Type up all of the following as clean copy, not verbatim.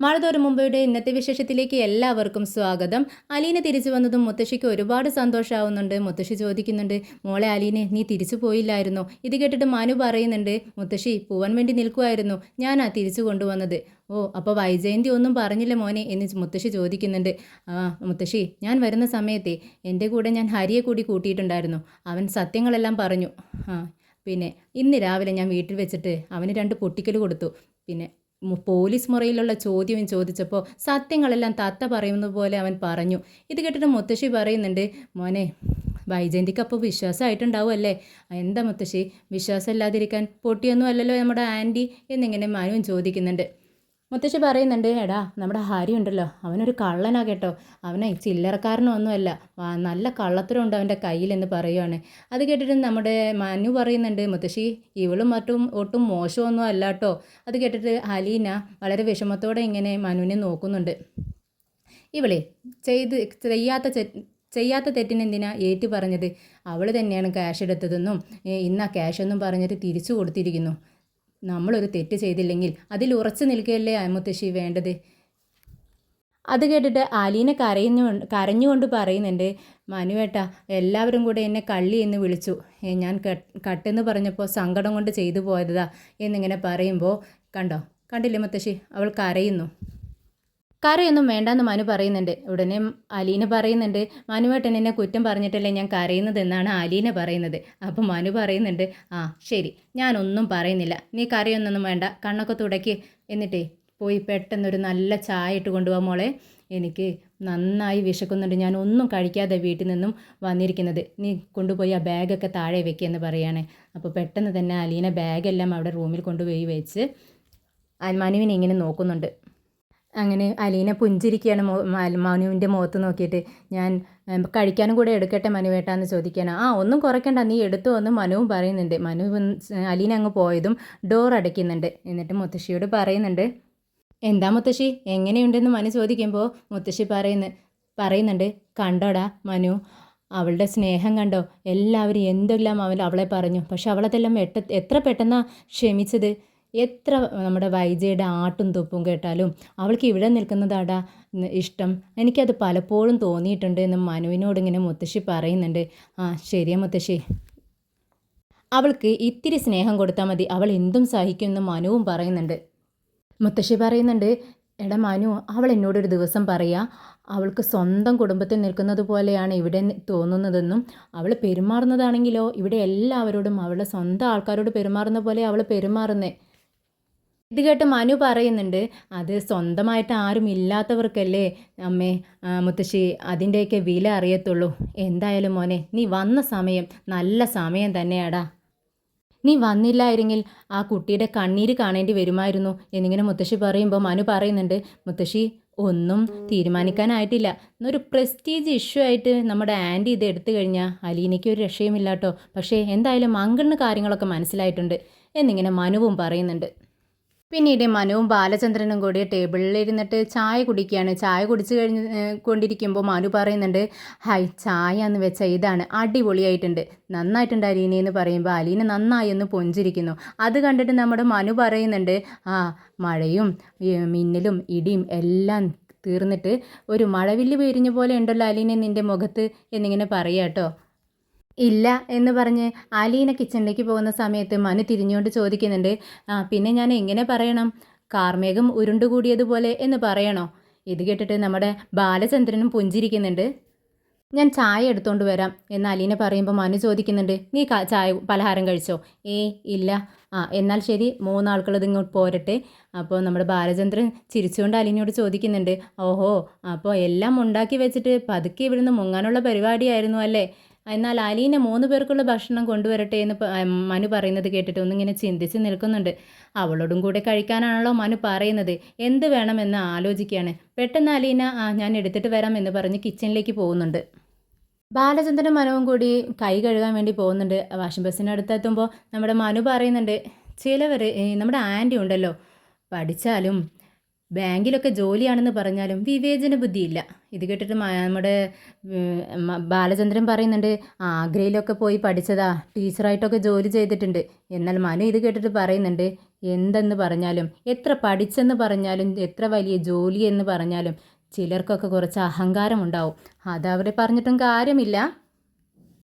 മാളത്തോരു മുമ്പയുടെ ഇന്നത്തെ വിശേഷത്തിലേക്ക് എല്ലാവർക്കും സ്വാഗതം. അലീന തിരിച്ചു വന്നതും മുത്തശ്ശിക്ക് ഒരുപാട് സന്തോഷമാവുന്നുണ്ട്. മുത്തശ്ശി ചോദിക്കുന്നുണ്ട്, മോളെ അലീനെ നീ തിരിച്ചു പോയില്ലായിരുന്നോ? ഇത് കേട്ടിട്ട് മനു പറയുന്നുണ്ട്, മുത്തശ്ശി പോവാൻ വേണ്ടി നിൽക്കുമായിരുന്നു, ഞാനാ തിരിച്ചു കൊണ്ടുവന്നത്. ഓ, അപ്പോൾ വൈജയന്തി ഒന്നും പറഞ്ഞില്ല മോനെ എന്ന് മുത്തശ്ശി ചോദിക്കുന്നുണ്ട്. മുത്തശ്ശി, ഞാൻ വരുന്ന സമയത്തെ എൻ്റെ കൂടെ ഞാൻ ഹരിയെ കൂടി കൂട്ടിയിട്ടുണ്ടായിരുന്നു. അവൻ സത്യങ്ങളെല്ലാം പറഞ്ഞു. പിന്നെ ഇന്ന് രാവിലെ ഞാൻ വീട്ടിൽ വെച്ചിട്ട് അവന് 2 പൊട്ടിക്കൽ കൊടുത്തു. പിന്നെ പോലീസ് മുറിയിലുള്ള ചോദ്യവും ചോദിച്ചപ്പോൾ സത്യങ്ങളെല്ലാം തത്ത പറയുന്ന പോലെ അവൻ പറഞ്ഞു. ഇത് കേട്ടിട്ട് മുത്തശ്ശി പറയുന്നുണ്ട്, മോനെ വൈജയന്തിക്ക് അപ്പോൾ വിശ്വാസമായിട്ടുണ്ടാവുമല്ലേ? എന്താ മുത്തശ്ശി വിശ്വാസമില്ലാതിരിക്കാൻ? പൊട്ടിയൊന്നും അല്ലല്ലോ നമ്മുടെ ആൻറ്റി എന്നിങ്ങനെ മനുവും ചോദിക്കുന്നുണ്ട്. മുത്തശ്ശി പറയുന്നുണ്ട്, എടാ നമ്മുടെ ഹരി ഉണ്ടല്ലോ, അവനൊരു കള്ളനാ കേട്ടോ. അവനെ ചില്ലറക്കാരനൊന്നുമല്ല, നല്ല കള്ളത്തരമുണ്ട് അവൻ്റെ കയ്യിലെന്ന് പറയുവാണ്. അത് കേട്ടിട്ട് നമ്മുടെ മനു പറയുന്നുണ്ട്, മുത്തശ്ശി ഇവളും മറ്റും ഒട്ടും മോശമൊന്നും അല്ല കേട്ടോ. അത് കേട്ടിട്ട് അലീന വളരെ വിഷമത്തോടെ ഇങ്ങനെ മനുവിനെ നോക്കുന്നുണ്ട്. ഇവളെ ചെയ്യാത്ത തെറ്റിനെന്തിനാ ഏറ്റു പറഞ്ഞത്? അവൾ തന്നെയാണ് ക്യാഷ് എടുത്തതെന്നും ഇന്ന് ആ ക്യാഷൊന്നും പറഞ്ഞിട്ട് തിരിച്ചു കൊടുത്തിരിക്കുന്നു. നമ്മളൊരു തെറ്റ് ചെയ്തില്ലെങ്കിൽ അതിൽ ഉറച്ചു നിൽക്കുകയല്ലേ മുത്തശ്ശി വേണ്ടത്? അത് കേട്ടിട്ട് അലീന കരഞ്ഞുകൊണ്ട് പറയുന്നുണ്ട്, മനുവേട്ട എല്ലാവരും കൂടെ എന്നെ കള്ളി എന്ന് വിളിച്ചു. ഞാൻ കട്ടെന്ന് പറഞ്ഞപ്പോൾ സങ്കടം കൊണ്ട് ചെയ്തു പോയതാ എന്നിങ്ങനെ പറയുമ്പോൾ കണ്ടില്ലേ മുത്തശ്ശി, അവൾ കരയൊന്നും വേണ്ടെന്ന് മനു പറയുന്നുണ്ട്. ഉടനെ അലീന പറയുന്നുണ്ട്, മനുവേട്ടൻ എന്നെ കുറ്റം പറഞ്ഞിട്ടല്ലേ ഞാൻ കരയുന്നതെന്നാണ് അലീന പറയുന്നത്. അപ്പോൾ മനു പറയുന്നുണ്ട്, ശരി, ഞാനൊന്നും പറയുന്നില്ല, നീ കരയൊന്നും വേണ്ട, കണ്ണൊക്കെ തുടയ്ക്ക്, എന്നിട്ടേ പോയി പെട്ടെന്നൊരു നല്ല ചായ ഇട്ട് കൊണ്ടുപോകാം മോളെ. എനിക്ക് നന്നായി വിശക്കുന്നുണ്ട്, ഞാൻ ഒന്നും കഴിക്കാതെ വീട്ടിൽ നിന്നും വന്നിരിക്കുന്നത്. നീ കൊണ്ടുപോയി ആ ബാഗൊക്കെ താഴെ വെക്കുകയെന്ന് പറയാണ്. അപ്പോൾ പെട്ടെന്ന് തന്നെ അലീന ബാഗെല്ലാം അവിടെ റൂമിൽ കൊണ്ടുപോയി വെച്ച് മനുവിനെ ഇങ്ങനെ നോക്കുന്നുണ്ട്. അങ്ങനെ അലീന പുഞ്ചിരിക്കുകയാണ് മനുവിൻ്റെ മുഖത്ത് നോക്കിയിട്ട്. ഞാൻ കഴിക്കാനും കൂടെ എടുക്കട്ടെ മനുവേട്ടാന്ന് ചോദിക്കാനാ. ഒന്നും കുറയ്ക്കണ്ട, നീ എടുത്തു എന്ന് മനുവും പറയുന്നുണ്ട്. അലീന അങ്ങ് പോയതും ഡോർ അടയ്ക്കുന്നുണ്ട്. എന്നിട്ട് മുത്തശ്ശിയോട് പറയുന്നുണ്ട്, എന്താ മുത്തശ്ശി എങ്ങനെയുണ്ടെന്ന് മനു ചോദിക്കുമ്പോൾ മുത്തശ്ശി പറയുന്നുണ്ട്, കണ്ടോടാ മനു, അവളുടെ സ്നേഹം കണ്ടോ? എല്ലാവരും എന്തെല്ലാം അവളെ പറഞ്ഞു, പക്ഷെ അവളതെല്ലാം എത്ര പെട്ടെന്നാണ് ക്ഷമിച്ചത്. എത്ര നമ്മുടെ വൈജയുടെ ആട്ടും തുപ്പും കേട്ടാലും അവൾക്ക് ഇവിടെ നിൽക്കുന്നതാടാ ഇഷ്ടം. എനിക്കത് പലപ്പോഴും തോന്നിയിട്ടുണ്ട് എന്ന് മനുവിനോട് ഇങ്ങനെ മുത്തശ്ശി പറയുന്നുണ്ട്. ശരിയാ മുത്തശ്ശി, അവൾക്ക് ഇത്തിരി സ്നേഹം കൊടുത്താൽ മതി, അവൾ എന്തും സഹിക്കുമെന്ന് മനുവും പറയുന്നുണ്ട്. മുത്തശ്ശി പറയുന്നുണ്ട്, എടാ മനു, അവൾ എന്നോടൊരു ദിവസം പറയുക, അവൾക്ക് സ്വന്തം കുടുംബത്തിൽ നിൽക്കുന്നത് പോലെയാണ് ഇവിടെ തോന്നുന്നതെന്നും അവൾ പെരുമാറുന്നതാണെങ്കിലോ ഇവിടെ എല്ലാവരോടും അവളുടെ സ്വന്തം ആൾക്കാരോട് പെരുമാറുന്ന പോലെ അവൾ പെരുമാറുന്നേ. ഇത് കേട്ട് മനു പറയുന്നുണ്ട്, അത് സ്വന്തമായിട്ട് ആരും ഇല്ലാത്തവർക്കല്ലേ അമ്മേ മുത്തശ്ശി അതിൻ്റെയൊക്കെ വില അറിയത്തുള്ളൂ. എന്തായാലും മോനെ, നീ വന്ന സമയം നല്ല സമയം തന്നെയാടാ. നീ വന്നില്ലായിരുന്നെങ്കിൽ ആ കുട്ടിയുടെ കണ്ണീര് കാണേണ്ടി വരുമായിരുന്നു എന്നിങ്ങനെ മുത്തശ്ശി പറയുമ്പോൾ മനു പറയുന്നുണ്ട്, മുത്തശ്ശി ഒന്നും തീരുമാനിക്കാനായിട്ടില്ല. എന്നൊരു പ്രസ്റ്റീജ് ഇഷ്യൂ ആയിട്ട് നമ്മുടെ ആൻറ്റി ഇത് എടുത്തു കഴിഞ്ഞാൽ അലീനയ്ക്ക് ഒരു രക്ഷയുമില്ല കേട്ടോ. പക്ഷേ എന്തായാലും അങ്കിളിന് കാര്യങ്ങളൊക്കെ മനസ്സിലായിട്ടുണ്ട് എന്നിങ്ങനെ മനുവും പറയുന്നുണ്ട്. പിന്നീട് മനുവും ബാലചന്ദ്രനും കൂടി ടേബിളിലിരുന്നിട്ട് ചായ കുടിക്കുകയാണ്. ചായ കുടിച്ച് കൊണ്ടിരിക്കുമ്പോൾ മനു പറയുന്നുണ്ട്, ഹായ്, ചായ എന്ന് വെച്ചാൽ ഇതാണ്, അടിപൊളിയായിട്ടുണ്ട്, നന്നായിട്ടുണ്ട് അലീന എന്ന് പറയുമ്പോൾ അലീന നന്നായി എന്ന് പൊഞ്ചിരിക്കുന്നു. അത് കണ്ടിട്ട് നമ്മുടെ മനു പറയുന്നുണ്ട്, മഴയും മിന്നലും ഇടിയും എല്ലാം തീർന്നിട്ട് ഒരു മഴവില്ല് വിരിഞ്ഞ പോലെ ഉണ്ടല്ലോ അലീന നിൻ്റെ മുഖത്ത് എന്നിങ്ങനെ പറയാം കേട്ടോ. ഇല്ല എന്ന് പറഞ്ഞ് അലീന കിച്ചണിലേക്ക് പോകുന്ന സമയത്ത് മനു തിരിഞ്ഞുകൊണ്ട് ചോദിക്കുന്നുണ്ട്, പിന്നെ ഞാൻ എങ്ങനെ പറയണം? കാർമേഘം ഉരുണ്ടുകൂടിയതുപോലെ എന്ന് പറയണോ? ഇത് കേട്ടിട്ട് നമ്മുടെ ബാലചന്ദ്രനും പുഞ്ചിരിക്കുന്നുണ്ട്. ഞാൻ ചായ എടുത്തുകൊണ്ട് വരാം എന്ന് അലീന പറയുമ്പോൾ മനു ചോദിക്കുന്നുണ്ട്, നീ പലഹാരം കഴിച്ചോ? ഇല്ല. എന്നാൽ ശരി, 3 ആൾക്കുള്ളത് ഇങ്ങോട്ട് പോരട്ടെ. അപ്പോൾ നമ്മുടെ ബാലചന്ദ്രൻ ചിരിച്ചുകൊണ്ട് അലീനയോട് ചോദിക്കുന്നുണ്ട്, ഓഹോ, അപ്പോൾ എല്ലാം ഉണ്ടാക്കി വെച്ചിട്ട് പതുക്കെ ഇവിടുന്ന് മുങ്ങാനുള്ള പരിപാടിയായിരുന്നു അല്ലേ? എന്നാൽ അലീന 3 പേർക്കുള്ള ഭക്ഷണം കൊണ്ടുവരട്ടെ എന്ന് മനു പറയുന്നത് കേട്ടിട്ട് ഒന്നിങ്ങനെ ചിന്തിച്ച് നിൽക്കുന്നുണ്ട്. അവളോടും കൂടെ കഴിക്കാനാണല്ലോ മനു പറയുന്നത്, എന്ത് വേണമെന്ന് ആലോചിക്കുകയാണ്. പെട്ടെന്ന് അലീന ഞാൻ എടുത്തിട്ട് വരാം എന്ന് പറഞ്ഞ് കിച്ചണിലേക്ക് പോകുന്നുണ്ട്. ബാലചന്ദ്രനും മനുവും കൂടി കൈ കഴുകാൻ വേണ്ടി പോകുന്നുണ്ട്. വാഷിംഗ് ബസ്സിനടുത്തെത്തുമ്പോൾ നമ്മുടെ മനു പറയുന്നുണ്ട്, ചിലവർ നമ്മുടെ ആൻറ്റി ഉണ്ടല്ലോ, പഠിച്ചാലും ബാങ്കിലൊക്കെ ജോലിയാണെന്ന് പറഞ്ഞാലും വിവേചന ബുദ്ധിയില്ല. ഇത് കേട്ടിട്ട് നമ്മുടെ ബാലചന്ദ്രൻ പറയുന്നുണ്ട്, ആഗ്രയിലൊക്കെ പോയി പഠിച്ചതാ, ടീച്ചറായിട്ടൊക്കെ ജോലി ചെയ്തിട്ടുണ്ട്. എന്നാൽ മനു ഇത് കേട്ടിട്ട് പറയുന്നുണ്ട്, എന്തെന്ന് പറഞ്ഞാലും എത്ര പഠിച്ചെന്ന് പറഞ്ഞാലും എത്ര വലിയ ജോലി എന്ന് പറഞ്ഞാലും ചിലർക്കൊക്കെ കുറച്ച് അഹങ്കാരം ഉണ്ടാവും. അതവരെ പറഞ്ഞിട്ടും കാര്യമില്ല.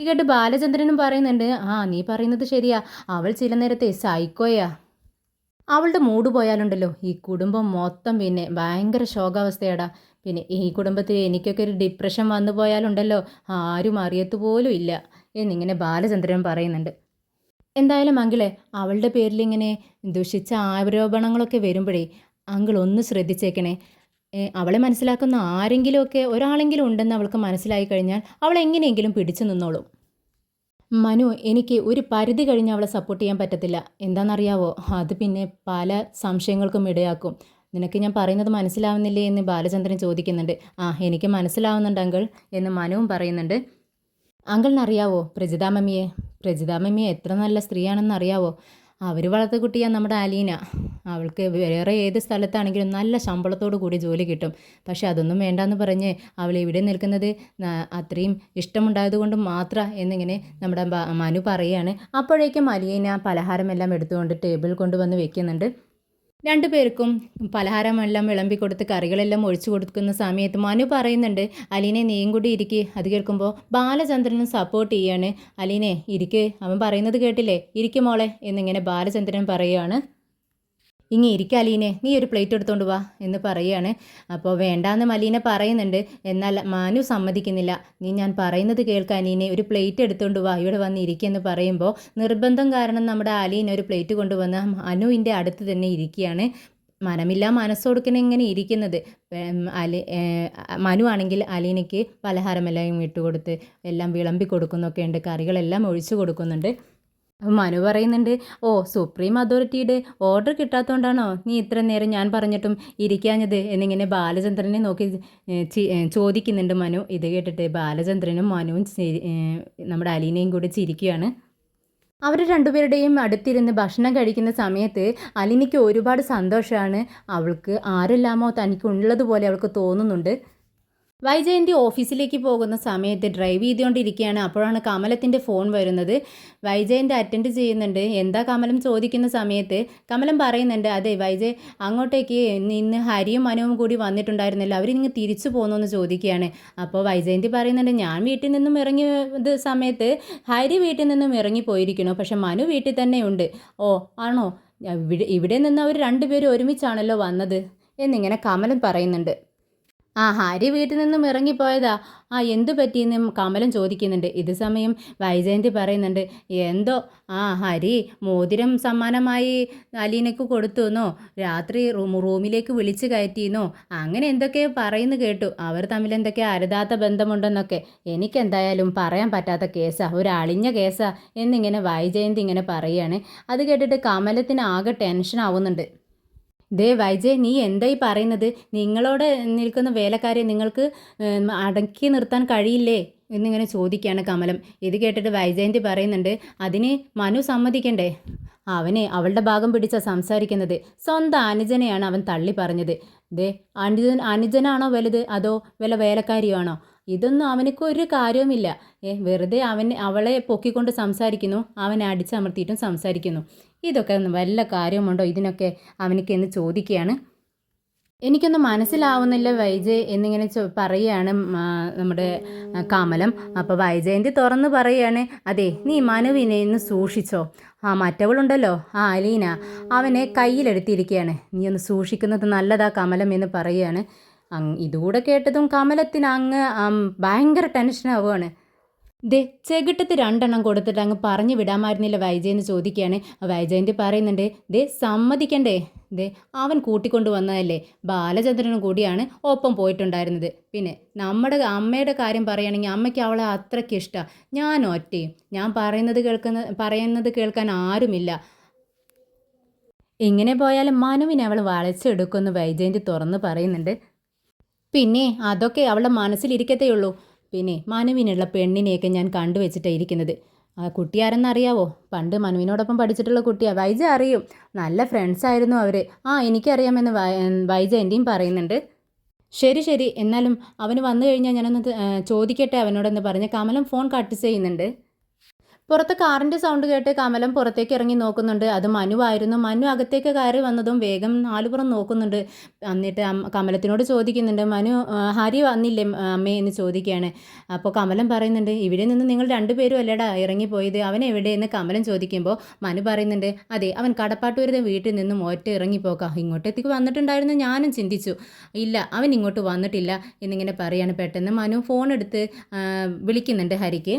ഇത് കേട്ട് ബാലചന്ദ്രനും പറയുന്നുണ്ട്, ആ നീ പറയുന്നത് ശരിയാ, അവൾ ചില നേരത്തെ സൈക്കോയാ. അവളുടെ മൂഡ് പോയാലുണ്ടല്ലോ ഈ കുടുംബം മൊത്തം പിന്നെ ഭയങ്കര ശോകാവസ്ഥയാടാ. പിന്നെ ഈ കുടുംബത്തിൽ എനിക്കൊക്കെ ഒരു ഡിപ്രഷൻ വന്നു പോയാലുണ്ടല്ലോ ആരും അറിയത്തു പോലും ഇല്ല എന്നിങ്ങനെ ബാലചന്ദ്രൻ പറയുന്നുണ്ട്. എന്തായാലും അങ്കിളെ, അവളുടെ പേരിൽ ഇങ്ങനെ ദുഷിച്ച ആരോപണങ്ങളൊക്കെ വരുമ്പോഴേ അങ്കിൾ ഒന്ന് ശ്രദ്ധിച്ചേക്കണേ. അവളെ മനസ്സിലാക്കുന്ന ആരെങ്കിലുമൊക്കെ ഒരാളെങ്കിലും ഉണ്ടെന്ന് അവൾക്ക് മനസ്സിലായി കഴിഞ്ഞാൽ അവൾ എങ്ങനെയെങ്കിലും പിടിച്ചു നിന്നോളും. മനു, എനിക്ക് ഒരു പരിധി കഴിഞ്ഞ് അവളെ സപ്പോർട്ട് ചെയ്യാൻ പറ്റത്തില്ല. എന്താണെന്നറിയാവോ, അത് പിന്നെ പല സംശയങ്ങൾക്കും ഇടയാക്കും. നിനക്ക് ഞാൻ പറയുന്നത് മനസ്സിലാവുന്നില്ലേ എന്ന് ബാലചന്ദ്രൻ ചോദിക്കുന്നുണ്ട്. ആ, എനിക്ക് മനസ്സിലാവുന്നുണ്ട് അങ്കിൾ എന്ന് മനുവും പറയുന്നുണ്ട്. അങ്കിളിനറിയാവോ പ്രജിതാ മമ്മിയെ എത്ര നല്ല സ്ത്രീയാണെന്ന് അറിയാവോ? അവർ വളർത്ത കുട്ടിയാണ് നമ്മുടെ അലീന. അവൾക്ക് വേറെ ഏത് സ്ഥലത്താണെങ്കിലും നല്ല ശമ്പളത്തോടു കൂടി ജോലി കിട്ടും. പക്ഷെ അതൊന്നും വേണ്ടാന്ന് പറഞ്ഞ് അവൾ ഇവിടെ നിൽക്കുന്നത് അത്രയും ഇഷ്ടമുണ്ടായതുകൊണ്ട് മാത്രം എന്നിങ്ങനെ നമ്മുടെ മനു പറയുകയാണ്. അപ്പോഴേക്കും അലീന പലഹാരമെല്ലാം എടുത്തുകൊണ്ട് ടേബിൾ കൊണ്ടുവന്ന് വെക്കുന്നുണ്ട്. രണ്ടുപേർക്കും പലഹാരമെല്ലാം വിളമ്പി കൊടുത്ത് കറികളെല്ലാം ഒഴിച്ചു കൊടുക്കുന്ന സമയത്ത് മനു പറയുന്നുണ്ട്, അലീനെ നീയും കൂടി ഇരിക്ക്. അത് കേൾക്കുമ്പോൾ ബാലചന്ദ്രനും സപ്പോർട്ട് ചെയ്യാണ്. അലീനെ ഇരിക്ക്, അവൻ പറയുന്നത് കേട്ടില്ലേ, ഇരിക്ക് മോളെ എന്നിങ്ങനെ ബാലചന്ദ്രൻ പറയുകയാണ്. ഇങ്ങി ഇരിക്ക അലീനെ, നീ ഒരു പ്ലേറ്റ് എടുത്തോണ്ട് വാ എന്ന് പറയുകയാണ്. അപ്പോൾ വേണ്ടാന്ന് മലീന പറയുന്നുണ്ട്. എന്നാൽ മനു സമ്മതിക്കുന്നില്ല. നീ ഞാൻ പറയുന്നത് കേൾക്കാൻ അലീനെ, ഒരു പ്ലേറ്റ് എടുത്തോണ്ട് വാ, ഇവിടെ വന്ന് ഇരിക്കുമെന്ന് പറയുമ്പോൾ നിർബന്ധം കാരണം നമ്മുടെ അലീന ഒരു പ്ലേറ്റ് കൊണ്ടുവന്ന് മനുവിൻ്റെ അടുത്ത് തന്നെ ഇരിക്കുകയാണ്. മനമില്ല മനസ്സൊടുക്കനെ ഇങ്ങനെ ഇരിക്കുന്നത്. മനു ആണെങ്കിൽ അലീനയ്ക്ക് പലഹാരമെല്ലാം ഇട്ടുകൊടുത്ത് എല്ലാം വിളമ്പി കൊടുക്കുന്നൊക്കെ ഉണ്ട്, കറികളെല്ലാം ഒഴിച്ചു കൊടുക്കുന്നുണ്ട്. മനു പറയുന്നുണ്ട്, ഓ സുപ്രീം അതോറിറ്റിയുടെ ഓർഡർ കിട്ടാത്തതുകൊണ്ടാണോ നീ ഇത്ര നേരം ഞാൻ പറഞ്ഞിട്ടും ഇരിക്കാഞ്ഞത് എന്നിങ്ങനെ ബാലചന്ദ്രനെ നോക്കി ചോദിക്കുന്നുണ്ട് മനു. ഇത് കേട്ടിട്ട് ബാലചന്ദ്രനും മനുവും നമ്മുടെ അലീനയും കൂടി ചിരിക്കുകയാണ്. അവർ രണ്ടുപേരുടെയും അടുത്തിരുന്ന് ഭക്ഷണം കഴിക്കുന്ന സമയത്ത് അലീനയ്ക്ക് ഒരുപാട് സന്തോഷമാണ്. അവൾക്ക് ആരെല്ലാമോ തനിക്കുള്ളതുപോലെ അവൾക്ക് തോന്നുന്നുണ്ട്. വൈജയന്തി ഓഫീസിലേക്ക് പോകുന്ന സമയത്ത് ഡ്രൈവ് ചെയ്തുകൊണ്ടിരിക്കുകയാണ്. അപ്പോഴാണ് കമലത്തിൻ്റെ ഫോൺ വരുന്നത്. വൈജയന്തി അറ്റൻഡ് ചെയ്യുന്നുണ്ട്. എന്താ കമലം ചോദിക്കുന്ന സമയത്ത് കമലം പറയുന്നുണ്ട്, അതെ വൈജയ്, അങ്ങോട്ടേക്ക് ഇന്ന് ഹരിയും മനുവും കൂടി വന്നിട്ടുണ്ടായിരുന്നില്ല, അവരിങ്ങ് തിരിച്ചു പോന്നു എന്ന് ചോദിക്കുകയാണ്. അപ്പോൾ വൈജയന്തി പറയുന്നുണ്ട്, ഞാൻ വീട്ടിൽ നിന്നും ഇറങ്ങിയ സമയത്ത് ഹരി വീട്ടിൽ നിന്നും ഇറങ്ങിപ്പോയിരിക്കണു, പക്ഷെ മനു വീട്ടിൽ തന്നെ ഉണ്ട്. ഓ ആണോ, ഇവിടെ നിന്ന് അവർ രണ്ടുപേരും ഒരുമിച്ചാണല്ലോ വന്നത് എന്നിങ്ങനെ കമലം പറയുന്നുണ്ട്. ആ, ഹരി വീട്ടിൽ നിന്നും ഇറങ്ങിപ്പോയതാ. ആ, എന്തു പറ്റിയെന്ന് കമലം ചോദിക്കുന്നുണ്ട്. ഇത് സമയം വൈജയന്തി പറയുന്നുണ്ട്, എന്തോ ഹരി മോതിരം സമ്മാനമായി അലീനയ്ക്ക് കൊടുത്തുവെന്നോ, രാത്രി റൂമിലേക്ക് വിളിച്ചു കയറ്റിയെന്നോ, അങ്ങനെ എന്തൊക്കെയോ പറയുന്നു കേട്ടു. അവർ തമ്മിൽ എന്തൊക്കെയോ അരുതാത്ത ബന്ധമുണ്ടെന്നൊക്കെ. എനിക്കെന്തായാലും പറയാൻ പറ്റാത്ത കേസാ, ഒരു അളിഞ്ഞ കേസാ എന്നിങ്ങനെ വൈജയന്തി ഇങ്ങനെ പറയുകയാണ്. അത് കേട്ടിട്ട് കമലത്തിന് ആകെ ടെൻഷൻ ആവുന്നുണ്ട്. ദേ വൈജയ്, നീ എന്തായി പറയുന്നത്? നിങ്ങളോട് നിൽക്കുന്ന വേലക്കാരെ നിങ്ങൾക്ക് അടക്കി നിർത്താൻ കഴിയില്ലേ എന്നിങ്ങനെ ചോദിക്കുകയാണ് കമലം. ഇത് കേട്ടിട്ട് വൈജയന്തി പറയുന്നുണ്ട്, അതിന് മനു സമ്മതിക്കണ്ടേ? അവളുടെ ഭാഗം പിടിച്ച സംസാരിക്കുന്നത്. സ്വന്തം അനുജനെയാണ് അവൻ തള്ളി പറഞ്ഞത്. ദേ, അനുജനാണോ വലുത് അതോ വല്ല വേലക്കാരിയാണോ? ഇതൊന്നും അവനക്ക് ഒരു കാര്യവുമില്ല. വെറുതെ അവളെ പൊക്കിക്കൊണ്ട് സംസാരിക്കുന്നു, അവനെ അടിച്ചമർത്തിയിട്ടും സംസാരിക്കുന്നു. ഇതൊക്കെ വല്ല കാര്യമുണ്ടോ ഇതിനൊക്കെ അവനിക്ക് എന്ന് ചോദിക്കുകയാണ്. എനിക്കൊന്നും മനസ്സിലാവുന്നില്ല വൈജയ് എന്നിങ്ങനെ പറയുകയാണ് നമ്മുടെ കമലം. അപ്പോൾ വൈജയന്തി തുറന്ന് പറയുകയാണ്, അതെ നീ മനുവിനെ ഇന്ന് സൂക്ഷിച്ചോ. മറ്റവളുണ്ടല്ലോ അലീന, അവനെ കയ്യിലെടുത്തിരിക്കുകയാണ്, നീ ഒന്ന് സൂക്ഷിക്കുന്നത് നല്ലതാ കമലം എന്ന് പറയുകയാണ്. ഇതുകൂടെ കേട്ടതും കമലത്തിന് അങ്ങ് ഭയങ്കര ടെൻഷനാവുകയാണ്. ദേ, ചെകിട്ടത്ത് 2 എണ്ണം കൊടുത്തിട്ട് അങ്ങ് പറഞ്ഞു വിടാമായിരുന്നില്ല വൈജയന്തി ചോദിക്കുകയാണ്. വൈജയന്തി പറയുന്നുണ്ട്, ദേ സമ്മതിക്കണ്ടേ, ദേ അവൻ കൂട്ടിക്കൊണ്ടു വന്നതല്ലേ, ബാലചന്ദ്രനും കൂടിയാണ് ഒപ്പം പോയിട്ടുണ്ടായിരുന്നത്. പിന്നെ നമ്മുടെ അമ്മയുടെ കാര്യം പറയുകയാണെങ്കിൽ അമ്മയ്ക്ക് അവളെ അത്രയ്ക്ക് ഇഷ്ടമാണ്. ഞാൻ ഒറ്റയും, ഞാൻ പറയുന്നത് കേൾക്കാൻ ആരുമില്ല. ഇങ്ങനെ പോയാലും മനുവിനെ അവൾ വളച്ചെടുക്കുമെന്ന് വൈജയന്തി തുറന്ന് പറയുന്നുണ്ട്. പിന്നെ അതൊക്കെ അവളുടെ മനസ്സിലിരിക്കത്തേയുള്ളൂ. പിന്നെ മനുവിനുള്ള പെണ്ണിനെയൊക്കെ ഞാൻ കണ്ടുവച്ചിട്ടാണ് ഇരിക്കുന്നത്. ആ കുട്ടി ആരെന്നറിയാവോ? പണ്ട് മനുവിനോടൊപ്പം പഠിച്ചിട്ടുള്ള കുട്ടിയാണ്. വൈജ അറിയും, നല്ല ഫ്രണ്ട്സായിരുന്നു അവർ. എനിക്കറിയാമെന്ന് വൈജയന്തിയും പറയുന്നുണ്ട്. ശരി ശരി, എന്നാലും അവന് വന്നു കഴിഞ്ഞാൽ ഞാനൊന്ന് ചോദിക്കട്ടെ അവനോടെന്ന് പറഞ്ഞ് കമലം ഫോൺ കട്ട് ചെയ്യുന്നുണ്ട്. പുറത്ത് കാറിൻ്റെ സൗണ്ട് കേട്ട് കമലം പുറത്തേക്ക് ഇറങ്ങി നോക്കുന്നുണ്ട്. അത് മനുവായിരുന്നു. മനു അകത്തേക്ക് കയറി വന്നതും വേഗം നാലുപുറം നോക്കുന്നുണ്ട്. എന്നിട്ട് കമലത്തിനോട് ചോദിക്കുന്നുണ്ട്, മനു ഹരി വന്നില്ലേ അമ്മേ എന്ന് ചോദിക്കുകയാണ്. അപ്പോൾ കമലം പറയുന്നുണ്ട്, ഇവിടെ നിന്ന് നിങ്ങൾ രണ്ടുപേരും അല്ലേടാ ഇറങ്ങിപ്പോയത്, അവൻ എവിടെയെന്ന് കമലം ചോദിക്കുമ്പോൾ മനു പറയുന്നുണ്ട്, അതെ അവൻ കടപ്പാട്ടൂരുടെ വീട്ടിൽ നിന്നും ഒറ്റ ഇറങ്ങിപ്പോക്കാം, ഇങ്ങോട്ടേക്ക് വന്നിട്ടുണ്ടായിരുന്നു ഞാനും ചിന്തിച്ചു, ഇല്ല അവൻ ഇങ്ങോട്ട് വന്നിട്ടില്ല എന്നിങ്ങനെ പറയാണ്. പെട്ടെന്ന് മനു ഫോൺ എടുത്ത് വിളിക്കുന്നുണ്ട് ഹരിക്ക്.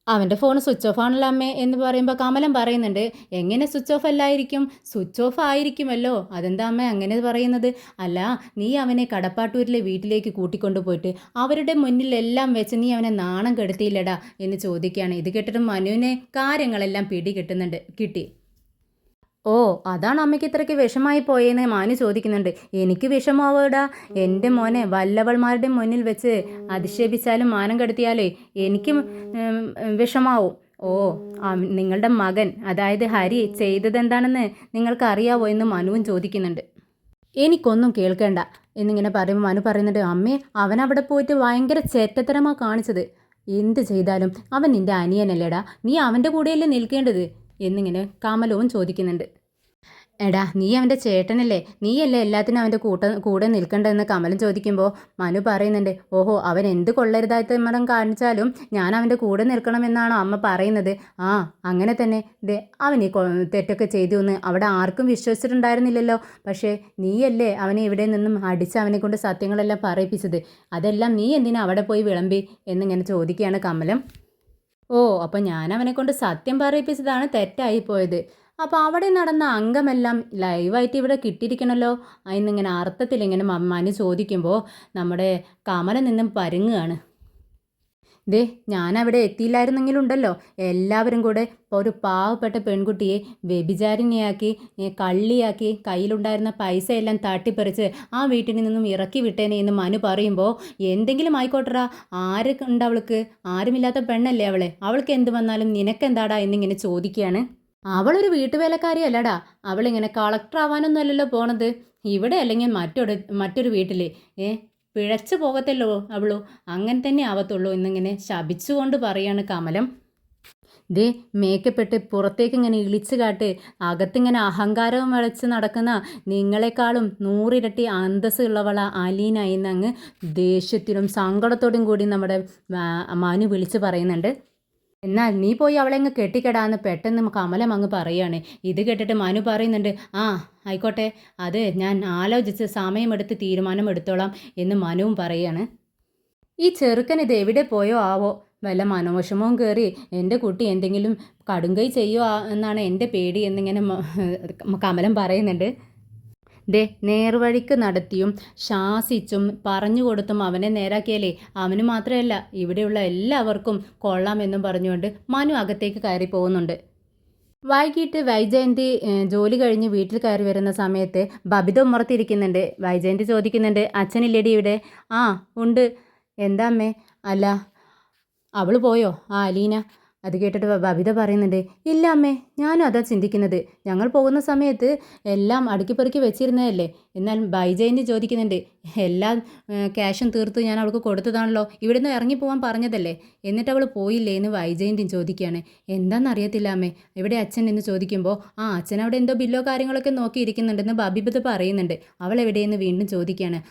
അവൻ്റെ ഫോൺ സ്വിച്ച് ഓഫ് ആണല്ലോ അമ്മേ എന്ന് പറയുമ്പോൾ കമലം പറയുന്നുണ്ട്, എങ്ങനെ സ്വിച്ച് ഓഫ് അല്ലായിരിക്കും, സ്വിച്ച് ഓഫ് ആയിരിക്കുമല്ലോ, അതെന്താ അമ്മ അങ്ങനെ പറയുന്നത്, അല്ല നീ അവനെ കടപ്പാട്ടൂരിലെ വീട്ടിലേക്ക് കൂട്ടിക്കൊണ്ടു പോയിട്ട് അവരുടെ മുന്നിലെല്ലാം വെച്ച് നീ അവനെ നാണം കെടുത്തിയില്ലടാ എന്ന് ചോദിക്കുകയാണ്. ഇത് കേട്ടിട്ട് മനുവിനെ കാര്യങ്ങളെല്ലാം കിട്ടി. ഓ അതാണ് അമ്മയ്ക്ക് ഇത്രയ്ക്ക് വിഷമായി പോയെന്ന് മാനു ചോദിക്കുന്നുണ്ട്. എനിക്ക് വിഷമാവൂടാ, എൻ്റെ മോനെ വല്ലവന്മാരുടെ മുന്നിൽ വെച്ച് അധിക്ഷേപിച്ചാലും മാനം കെടുത്തിയാലേ എനിക്കും വിഷമാവും. ഓ നിങ്ങളുടെ മകൻ അതായത് ഹരി ചെയ്തതെന്താണെന്ന് നിങ്ങൾക്ക് അറിയാവോ എന്ന് മനുവും ചോദിക്കുന്നുണ്ട്. എനിക്കൊന്നും കേൾക്കേണ്ട എന്നിങ്ങനെ പറയുമ്പോൾ മനു പറയുന്നുണ്ട്, അമ്മേ അവൻ അവിടെ പോയിട്ട് ഭയങ്കര ചേറ്റത്തരമാണ് കാണിച്ചത്, എന്ത് ചെയ്താലും അവൻ നിൻ്റെ അനിയനല്ലേടാ, നീ അവൻ്റെ കൂടെയല്ലേ നിൽക്കേണ്ടത് എന്നിങ്ങനെ കമലവും ചോദിക്കുന്നുണ്ട്. എടാ നീ അവൻ്റെ ചേട്ടനല്ലേ, നീയല്ലേ എല്ലാത്തിനും അവൻ്റെ കൂടെ നിൽക്കേണ്ടതെന്ന് കമലം ചോദിക്കുമ്പോൾ മനു പറയുന്നുണ്ട്, ഓഹോ അവൻ എന്ത് കൊള്ളരുതാത്തമരം കാണിച്ചാലും ഞാൻ അവൻ്റെ കൂടെ നിൽക്കണമെന്നാണോ അമ്മ പറയുന്നത്, ആ അങ്ങനെ തന്നെ അവൻ ഈ തെറ്റൊക്കെ ചെയ്തു എന്ന് അവിടെ ആർക്കും വിശ്വസിച്ചിട്ടുണ്ടായിരുന്നില്ലല്ലോ, പക്ഷേ നീയല്ലേ അവനെ ഇവിടെ നിന്നും അടിച്ച് അവനെ കൊണ്ട് സത്യങ്ങളെല്ലാം പറയിപ്പിച്ചത്, അതെല്ലാം നീ എന്തിനാ അവിടെ പോയി വിളമ്പി എന്നിങ്ങനെ ചോദിക്കുകയാണ് കമലം. ഓ അപ്പോൾ ഞാൻ അവനെ കൊണ്ട് സത്യം പറയിപ്പിച്ചതാണ് തെറ്റായി പോയത്, അപ്പോൾ അവിടെ നടന്ന അംഗമെല്ലാം ലൈവായിട്ട് ഇവിടെ കിട്ടിയിരിക്കണമല്ലോ എന്നിങ്ങനെ അർത്ഥത്തിൽ ഇങ്ങനെ മനു ചോദിക്കുമ്പോൾ നമ്മുടെ കമലം നിന്നും പരുങ്ങുകയാണ്. ഞാനവിടെ എത്തിയില്ലായിരുന്നെങ്കിലുണ്ടല്ലോ എല്ലാവരും കൂടെ ഒരു പാവപ്പെട്ട പെൺകുട്ടിയെ വ്യഭിചാരിണിയാക്കി കള്ളിയാക്കി കയ്യിലുണ്ടായിരുന്ന പൈസ എല്ലാം തട്ടിപ്പറിച്ച് ആ വീട്ടിൽ നിന്നും ഇറക്കി വിട്ടേനെ എന്ന് മനു പറയുമ്പോൾ, എന്തെങ്കിലും ആയിക്കോട്ടറാ, ആരൊക്കെ അവൾക്ക്, ആരുമില്ലാത്ത പെണ്ണല്ലേ അവൾക്ക് എന്ത് വന്നാലും നിനക്കെന്താടാ എന്നിങ്ങനെ ചോദിക്കുകയാണ്. അവളൊരു വീട്ടുവേലക്കാരിയല്ലടാ, അവളിങ്ങനെ കളക്ടർ ആവാനൊന്നും അല്ലല്ലോ പോണത്, ഇവിടെ അല്ലെങ്കിൽ മറ്റൊരു വീട്ടിൽ പിഴച്ചു പോകത്തല്ലോ അവളോ, അങ്ങനെ തന്നെ ആവത്തുള്ളൂ എന്നിങ്ങനെ ശപിച്ചുകൊണ്ട് പറയാണ് കമലം. മേക്കപ്പെട്ട് പുറത്തേക്ക് ഇങ്ങനെ ഇളിച്ചു കാട്ട്, അകത്തിങ്ങനെ അഹങ്കാരവും വരച്ച് നടക്കുന്ന നിങ്ങളെക്കാളും 100 ഇരട്ടി അന്തസ്സുള്ളവള അലീന എന്നങ്ങ് ദേഷ്യത്തിലും സങ്കടത്തോടും കൂടി നമ്മുടെ മനു വിളിച്ച് പറയുന്നുണ്ട്. എന്നാൽ നീ പോയി അവളെ അങ്ങ് കെട്ടിക്കെടാന്ന് പെട്ടെന്ന് കമലം അങ്ങ് പറയുകയാണ്. ഇത് കേട്ടിട്ട് മനു പറയുന്നുണ്ട്, ആ ആയിക്കോട്ടെ, അത് ഞാൻ ആലോചിച്ച് സമയമെടുത്ത് തീരുമാനമെടുത്തോളാം എന്ന് മനുവും പറയുകയാണ്. ഈ ചെറുക്കൻ ഇത് എവിടെ പോയോ ആവോ, വല്ല മനോവിഷമവും കയറി എൻ്റെ കുട്ടി എന്തെങ്കിലും കടുങ്കൈ ചെയ്യുമോ എന്നാണ് എൻ്റെ പേടി എന്നിങ്ങനെ കമലം പറയുന്നുണ്ട്. നേർവഴിക്ക് നടത്തിയും ശാസിച്ചും പറഞ്ഞു കൊടുത്തും അവനെ നേരാക്കിയാലേ അവന് മാത്രമല്ല ഇവിടെയുള്ള എല്ലാവർക്കും കൊള്ളാമെന്നും പറഞ്ഞുകൊണ്ട് മനു അകത്തേക്ക് കയറി പോകുന്നുണ്ട്. വൈകിട്ട് വൈജയന്തി ജോലി കഴിഞ്ഞ് വീട്ടിൽ കയറി വരുന്ന സമയത്ത് ബബിത ഉമ്മറത്തിരിക്കുന്നുണ്ട്. വൈജയന്തി ചോദിക്കുന്നുണ്ട്, അച്ഛനില്ലേടി ഇവിടെ? ആ ഉണ്ട്. എന്താ അമ്മേ? അല്ല അവൾ പോയോ ആ അലീന? അത് കേട്ടിട്ട് ബബിത പറയുന്നുണ്ട്, ഇല്ല അമ്മേ, ഞാനും അതാ ചിന്തിക്കുന്നത്, ഞങ്ങൾ പോകുന്ന സമയത്ത് എല്ലാം അടുക്കിപ്പെറുക്കി വെച്ചിരുന്നതല്ലേ. എന്നാൽ വൈജയന്തി ചോദിക്കുന്നുണ്ട്, എല്ലാം ക്യാഷും തീർത്ത് ഞാൻ അവൾക്ക് കൊടുത്തതാണല്ലോ, ഇവിടെ നിന്ന് ഇറങ്ങിപ്പോവാൻ പറഞ്ഞതല്ലേ, എന്നിട്ട് അവൾ പോയില്ലേ എന്ന് വൈജയന്തി ചോദിക്കുകയാണ്. എന്താണെന്നറിയത്തില്ല അമ്മേ, ഇവിടെ അച്ഛൻ എന്ന് ചോദിക്കുമ്പോൾ, ആ അച്ഛൻ അവിടെ എന്തോ ബില്ലോ കാര്യങ്ങളൊക്കെ നോക്കിയിരിക്കുന്നുണ്ടെന്ന് ബബിത പറയുന്നുണ്ട്. അവൾ എവിടെയെന്ന് വീണ്ടും ചോദിക്കുകയാണ്.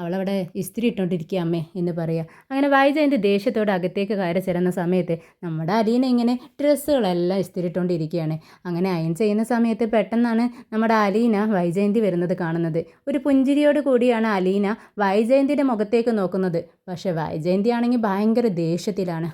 അവളവിടെ ഇസ്തിരി ഇട്ടുകൊണ്ടിരിക്കുക അമ്മേ എന്ന് പറയുക. അങ്ങനെ വൈജയന്തി ദേഷ്യത്തോടെ അകത്തേക്ക് കയറി ചേരുന്ന സമയത്ത് നമ്മുടെ അലീന ഇങ്ങനെ ഡ്രസ്സുകളെല്ലാം ഇസ്തിരി ഇട്ടുകൊണ്ടിരിക്കുകയാണ്. അങ്ങനെ അയൺ ചെയ്യുന്ന സമയത്ത് പെട്ടെന്നാണ് നമ്മുടെ അലീന വൈജയന്തി വരുന്നത് കാണുന്നത്. ഒരു പുഞ്ചിരിയോട് കൂടിയാണ് അലീന വൈജയന്തിയുടെ മുഖത്തേക്ക് നോക്കുന്നത്. പക്ഷേ വൈജയന്തി ആണെങ്കിൽ ഭയങ്കര ദേഷ്യത്തിലാണ്.